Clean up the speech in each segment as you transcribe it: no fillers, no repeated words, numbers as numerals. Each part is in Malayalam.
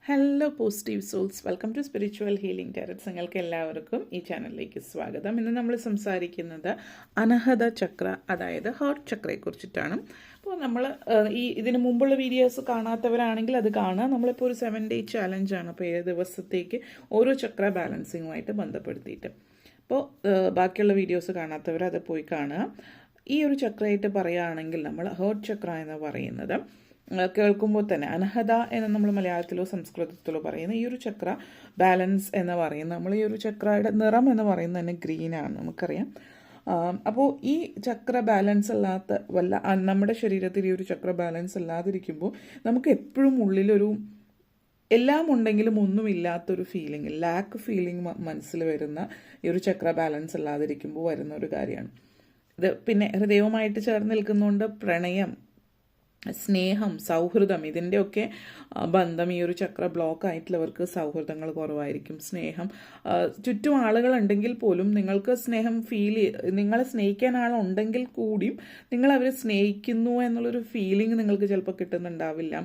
Hello positive souls, welcome to spiritual healing tarots. നിങ്ങൾക്ക് എല്ലാവർക്കും ഈ ചാനലിലേക്ക് സ്വാഗതം. ഇന്ന് നമ്മൾ സംസാരിക്കുന്നത് അനഹത ചക്ര, അതായത് ഹാർട്ട് ചക്രയെക്കുറിച്ചിട്ടാണ്. അപ്പോൾ നമ്മൾ ഇതിന് മുമ്പുള്ള വീഡിയോസ് കാണാത്തവരാണെങ്കിൽ അത് കാണുക. നമ്മളിപ്പോൾ ഒരു 7 day ചാലഞ്ചാണ്. അപ്പോൾ 7 ദിവസത്തേക്ക് ഓരോ ചക്ര ബാലൻസിങ്ങുമായിട്ട് ബന്ധപ്പെടുത്തിയിട്ട്. അപ്പോൾ ബാക്കിയുള്ള വീഡിയോസ് കാണാത്തവർ അത് പോയി കാണുക. ഈ ഒരു ചക്രയായിട്ട് പറയുകയാണെങ്കിൽ നമ്മൾ ഹാർട്ട് ചക്ര എന്ന് പറയുന്നത് കേൾക്കുമ്പോൾ തന്നെ അനഹത എന്ന് നമ്മൾ മലയാളത്തിലോ സംസ്കൃതത്തിലോ പറയുന്ന ഈ ഒരു ചക്ര ബാലൻസ് എന്ന് പറയുന്നത്, നമ്മൾ ഈ ഒരു ചക്രയുടെ നിറം എന്ന് പറയുന്നത് തന്നെ ഗ്രീനാണ്, നമുക്കറിയാം. അപ്പോൾ ഈ ചക്ര ബാലൻസ് അല്ലാത്ത നമ്മുടെ ശരീരത്തിൽ ഈ ഒരു ചക്ര ബാലൻസ് അല്ലാതിരിക്കുമ്പോൾ നമുക്ക് എപ്പോഴും ഉള്ളിലൊരു എല്ലാം ഉണ്ടെങ്കിലും ഒന്നുമില്ലാത്തൊരു ഫീലിംഗ്, ലാക്ക് ഫീലിംഗ് മനസ്സിൽ വരുന്ന ഈ ഒരു ചക്ര ബാലൻസ് അല്ലാതിരിക്കുമ്പോൾ വരുന്ന ഒരു കാര്യമാണ് ഇത്. പിന്നെ ഹൃദയവുമായിട്ട് ചേർന്ന് നിൽക്കുന്നതുകൊണ്ട് പ്രണയം, സ്നേഹം, സൗഹൃദം, ഇതിൻ്റെയൊക്കെ ബന്ധം ഈ ഒരു ചക്ര ബ്ലോക്ക് ആയിട്ടുള്ളവർക്ക് സൗഹൃദങ്ങൾ കുറവായിരിക്കും. സ്നേഹം, ചുറ്റും ആളുകളുണ്ടെങ്കിൽ പോലും നിങ്ങൾക്ക് സ്നേഹം നിങ്ങളെ സ്നേഹിക്കാൻ ആളുണ്ടെങ്കിൽ കൂടിയും നിങ്ങൾ അവരെ സ്നേഹിക്കുന്നു എന്നുള്ളൊരു ഫീലിംഗ് നിങ്ങൾക്ക് ചിലപ്പോൾ കിട്ടുന്നുണ്ടാവില്ല.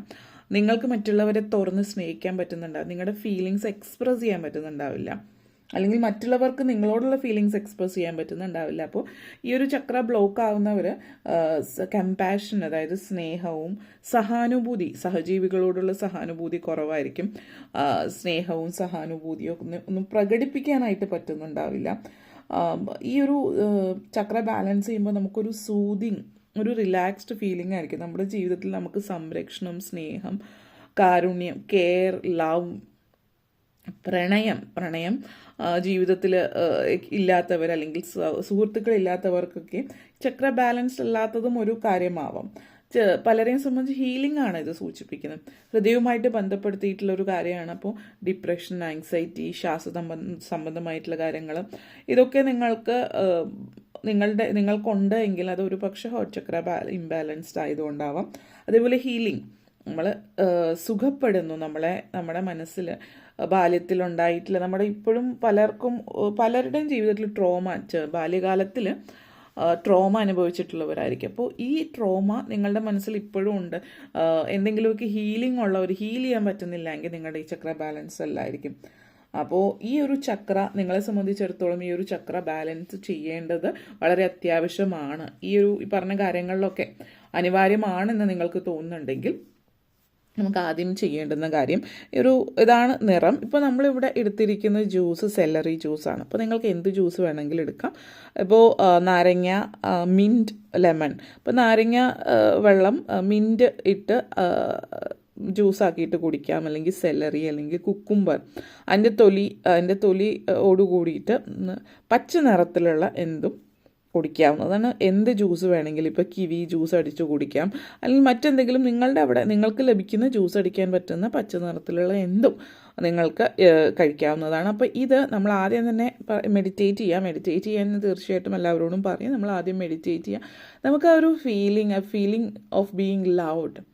നിങ്ങൾക്ക് മറ്റുള്ളവരെ തുറന്ന് സ്നേഹിക്കാൻ പറ്റുന്നുണ്ടാവില്ല, നിങ്ങളുടെ ഫീലിങ്സ് എക്സ്പ്രസ് ചെയ്യാൻ പറ്റുന്നുണ്ടാവില്ല, അല്ലെങ്കിൽ മറ്റുള്ളവർക്ക് നിങ്ങളോടുള്ള ഫീലിങ്സ് എക്സ്പ്രസ് ചെയ്യാൻ പറ്റുന്നുണ്ടാവില്ല. അപ്പോൾ ഈ ഒരു ചക്ര ബ്ലോക്ക് ആവുന്നവർ കമ്പാഷൻ, അതായത് സ്നേഹവും സഹാനുഭൂതി, സഹജീവികളോടുള്ള സഹാനുഭൂതി കുറവായിരിക്കും. സ്നേഹവും സഹാനുഭൂതിയും ഒന്നും പ്രകടിപ്പിക്കാനായിട്ട് പറ്റുന്നുണ്ടാവില്ല. ഈ ഒരു ചക്ര ബാലൻസ് ചെയ്യുമ്പോൾ നമുക്കൊരു സൂതിങ്, ഒരു റിലാക്സ്ഡ് ഫീലിംഗ് ആയിരിക്കും. നമ്മുടെ ജീവിതത്തിൽ നമുക്ക് സംരക്ഷണം, സ്നേഹം, കാരുണ്യം, കെയർ, ലവ്, പ്രണയം ജീവിതത്തിൽ ഇല്ലാത്തവർ, അല്ലെങ്കിൽ സുഹൃത്തുക്കളില്ലാത്തവർക്കൊക്കെ ചക്ര ബാലൻസ് അല്ലാത്തതും ഒരു കാര്യമാവാം. പലരെയും സംബന്ധിച്ച് ഹീലിംഗ് ആണ് ഇത് സൂചിപ്പിക്കുന്നത്. ഹൃദയവുമായിട്ട് ബന്ധപ്പെടുത്തിയിട്ടുള്ള ഒരു കാര്യമാണ്. അപ്പോൾ ഡിപ്രഷൻ, ആങ്സൈറ്റി, സംബന്ധമായിട്ടുള്ള കാര്യങ്ങൾ, ഇതൊക്കെ നിങ്ങൾക്കുണ്ട് എങ്കിൽ അത് ഒരു പക്ഷേ ഹാർട്ട് ചക്ര ഇംബാലൻസ്ഡ് ആയതുകൊണ്ടാവാം. അതേപോലെ ഹീലിംഗ്, നമ്മൾ സുഖപ്പെടുന്നു, നമ്മുടെ മനസ്സിൽ ബാല്യത്തിലുണ്ടായിട്ടുള്ള, നമ്മുടെ ഇപ്പോഴും പലരുടെയും ജീവിതത്തിൽ ബാല്യകാലത്തിൽ ട്രോമ അനുഭവിച്ചിട്ടുള്ളവരായിരിക്കും. അപ്പോൾ ഈ ട്രോമ നിങ്ങളുടെ മനസ്സിൽ ഇപ്പോഴും ഉണ്ട്. എന്തെങ്കിലുമൊക്കെ ഹീൽ ചെയ്യാൻ പറ്റുന്നില്ല എങ്കിൽ നിങ്ങളുടെ ഈ ചക്ര ബാലൻസ് അല്ലായിരിക്കും. അപ്പോൾ ഈ ഒരു ചക്ര നിങ്ങളെ സംബന്ധിച്ചിടത്തോളം ഈ ഒരു ചക്ര ബാലൻസ് ചെയ്യേണ്ടത് വളരെ അത്യാവശ്യമാണ്. ഈ പറഞ്ഞ കാര്യങ്ങളിലൊക്കെ അനിവാര്യമാണെന്ന് നിങ്ങൾക്ക് തോന്നുന്നുണ്ടെങ്കിൽ നമുക്ക് ആദ്യം ചെയ്യേണ്ടുന്ന കാര്യം ഇതാണ് നിറം. ഇപ്പോൾ നമ്മളിവിടെ എടുത്തിരിക്കുന്ന ജ്യൂസ് സെല്ലറി ജ്യൂസാണ്. അപ്പോൾ നിങ്ങൾക്ക് എന്ത് ജ്യൂസ് വേണമെങ്കിലും എടുക്കാം. ഇപ്പോൾ നാരങ്ങ, മിൻറ്റ്, ലെമൺ. ഇപ്പോൾ നാരങ്ങ വെള്ളം മിൻറ്റ് ഇട്ട് ജ്യൂസാക്കിയിട്ട് കുടിക്കാം, അല്ലെങ്കിൽ സെല്ലറി, അല്ലെങ്കിൽ കുക്കുംബർ, അതിൻ്റെ തൊലിയോട് കൂടിയിട്ട് പച്ച നിറത്തിലുള്ള എന്തും കുടിക്കാവുന്നതാണ്. എന്ത് ജ്യൂസ് വേണമെങ്കിലും, ഇപ്പോൾ കിവി ജ്യൂസ് അടിച്ച് കുടിക്കാം, അല്ലെങ്കിൽ മറ്റെന്തെങ്കിലും നിങ്ങൾക്ക് ലഭിക്കുന്ന ജ്യൂസ് അടിക്കാൻ പറ്റുന്ന പച്ച നിറത്തിലുള്ള എന്തും നിങ്ങൾക്ക് കഴിക്കാവുന്നതാണ്. അപ്പോൾ ഇത് നമ്മൾ ആദ്യം തന്നെ മെഡിറ്റേറ്റ് ചെയ്യാൻ തീർച്ചയായിട്ടും എല്ലാവരോടും പറയും. നമ്മൾ ആദ്യം മെഡിറ്റേറ്റ് ചെയ്യുക. നമുക്ക് ആ ഒരു ഫീലിംഗ് ഓഫ് ബീയിങ് ലവ്ഡ്,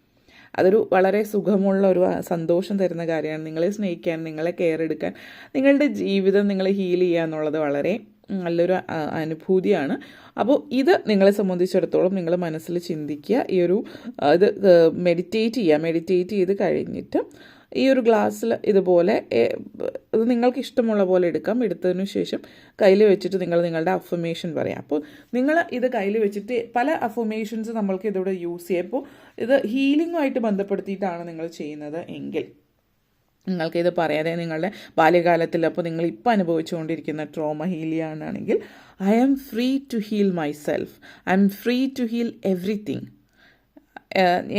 അതൊരു വളരെ സുഖമുള്ള ഒരു സന്തോഷം തരുന്ന കാര്യമാണ്. നിങ്ങളെ സ്നേഹിക്കാൻ, നിങ്ങളെ കെയർ എടുക്കാൻ, നിങ്ങളുടെ ജീവിതം നിങ്ങളെ ഹീൽ ചെയ്യുക എന്നുള്ളത് വളരെ നല്ലൊരു അനുഭൂതിയാണ്. അപ്പോൾ ഇത് നിങ്ങളെ സംബന്ധിച്ചിടത്തോളം നിങ്ങൾ മനസ്സിൽ ചിന്തിക്കുക. ഇത് മെഡിറ്റേറ്റ് ചെയ്ത് കഴിഞ്ഞിട്ട് ഈ ഒരു ഗ്ലാസ്സിൽ ഇതുപോലെ ഇത് നിങ്ങൾക്ക് ഇഷ്ടമുള്ള പോലെ എടുക്കാം. എടുത്തതിനു ശേഷം കയ്യിൽ വെച്ചിട്ട് നിങ്ങളുടെ അഫർമേഷൻ പറയാം. അപ്പോൾ നിങ്ങൾ ഇത് കയ്യിൽ വെച്ചിട്ട് പല അഫർമേഷൻസ് നമ്മൾക്ക് ഇതിവിടെ യൂസ് ചെയ്യാം. അപ്പോൾ ഇത് ഹീലിംഗുമായിട്ട് ബന്ധപ്പെടുത്തിയിട്ടാണ് നിങ്ങൾ ചെയ്യുന്നത് എങ്കിൽ നിങ്ങൾക്കിത് പറയാതെ നിങ്ങളുടെ ബാല്യകാലത്തിൽ, അപ്പോൾ നിങ്ങളിപ്പോൾ അനുഭവിച്ചുകൊണ്ടിരിക്കുന്ന ട്രോമ ഹീൽ ചെയ്യാനാണെങ്കിൽ, I am free to heal myself, I am free to heal everything.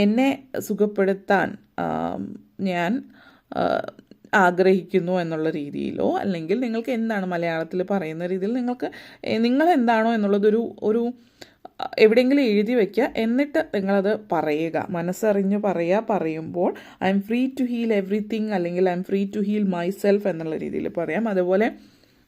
എന്നെ സുഖപ്പെടുത്താൻ ഞാൻ ആഗ്രഹിക്കുന്നു എന്നുള്ള രീതിയിലോ, അല്ലെങ്കിൽ നിങ്ങൾക്ക് എന്താണ് മലയാളത്തിൽ പറയുന്ന രീതിയിൽ നിങ്ങൾ എന്താണോ എന്നുള്ളതൊരു എവിടെയെങ്കിലും എഴുതി വയ്ക്കുക. എന്നിട്ട് നിങ്ങളത് പറയുക, മനസ്സറിഞ്ഞ് പറയുമ്പോൾ I'm free to heal everything, അല്ലെങ്കിൽ I'm free to heal myself എന്നുള്ള രീതിയിൽ പറയാം. അതുപോലെ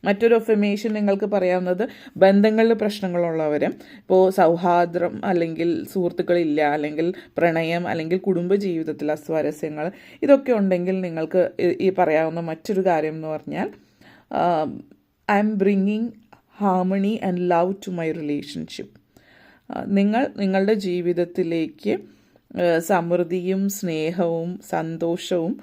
മറ്റൊരു അഫർമേഷൻ നിങ്ങൾക്ക് പറയാവുന്നത്, ബന്ധങ്ങളിൽ പ്രശ്നങ്ങളുള്ളവരും, ഇപ്പോൾ സൗഹാർദ്ദം അല്ലെങ്കിൽ സുഹൃത്തുക്കളില്ല, അല്ലെങ്കിൽ പ്രണയം, അല്ലെങ്കിൽ കുടുംബജീവിതത്തിൽ അസ്വാരസ്യങ്ങൾ, ഇതൊക്കെ ഉണ്ടെങ്കിൽ നിങ്ങൾക്ക് ഈ പറയാവുന്ന മറ്റൊരു കാര്യം എന്ന് പറഞ്ഞാൽ, I M bringing harmony and love to my relationship. നിങ്ങളുടെ ജീവിതത്തിലേക്ക് സമൃദ്ധിയും സ്നേഹവും സന്തോഷവും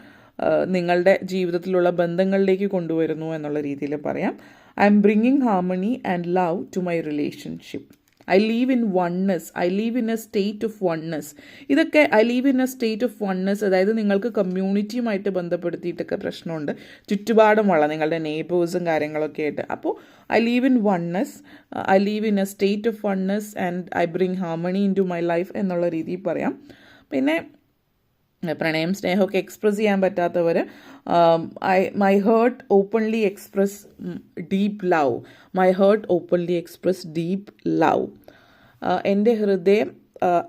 നിങ്ങളുടെ ജീവിതത്തിലുള്ള ബന്ധങ്ങളിലേക്ക് കൊണ്ടുവരുന്നു എന്നുള്ള രീതിയിൽ പറയാം. I M bringing harmony and love to my relationship. I live in oneness. I live in a state of oneness. ഇതൊക്കെ I live in a state of oneness, അതായത് നിങ്ങൾക്ക് കമ്മ്യൂണിറ്റിയുമായിട്ട് ബന്ധപ്പെടുത്തിയിട്ടൊക്കെ പ്രശ്നമുണ്ട്, ചുറ്റുപാടുമുള്ള നിങ്ങളുടെ നെയ്ബേഴ്സും കാര്യങ്ങളൊക്കെ ആയിട്ട്. അപ്പോൾ I live in oneness, I live in a state of oneness and I bring harmony into my life എന്നുള്ള രീതിയിൽ പറയാം. പിന്നെ പ്രണയം സ്നേഹമൊക്കെ എക്സ്പ്രസ് ചെയ്യാൻ പറ്റാത്തവർ my heart openly express deep love. My heart openly express deep love. എൻ്റെ ഹൃദയം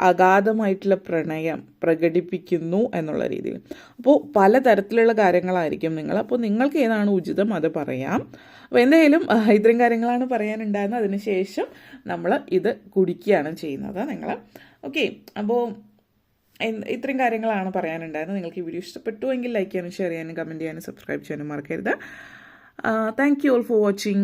അഗാധമായിട്ടുള്ള പ്രണയം പ്രകടിപ്പിക്കുന്നു എന്നുള്ള രീതിയിൽ. അപ്പോൾ പലതരത്തിലുള്ള കാര്യങ്ങളായിരിക്കും നിങ്ങൾ. അപ്പോൾ നിങ്ങൾക്ക് ഏതാണ് ഉചിതം അത് പറയാം. അപ്പോൾ എന്തായാലും ഇത്രയും കാര്യങ്ങളാണ് പറയാനുണ്ടായിരുന്നത്. അതിനുശേഷം നമ്മൾ ഇത് കുടിക്കുകയാണ് ചെയ്യുന്നത് നിങ്ങൾ. ഓക്കെ, അപ്പോൾ ഇത്രയും കാര്യങ്ങളാണ് പറയാനുണ്ടായിരുന്നത്. നിങ്ങൾക്ക് ഈ വീഡിയോ ഇഷ്ടപ്പെട്ടു എങ്കിൽ ലൈക്ക് ചെയ്യാനും ഷെയർ ചെയ്യാനും കമൻറ്റ് ചെയ്യാനും സബ്സ്ക്രൈബ് ചെയ്യാനും മറക്കരുത്. Thank you all for watching.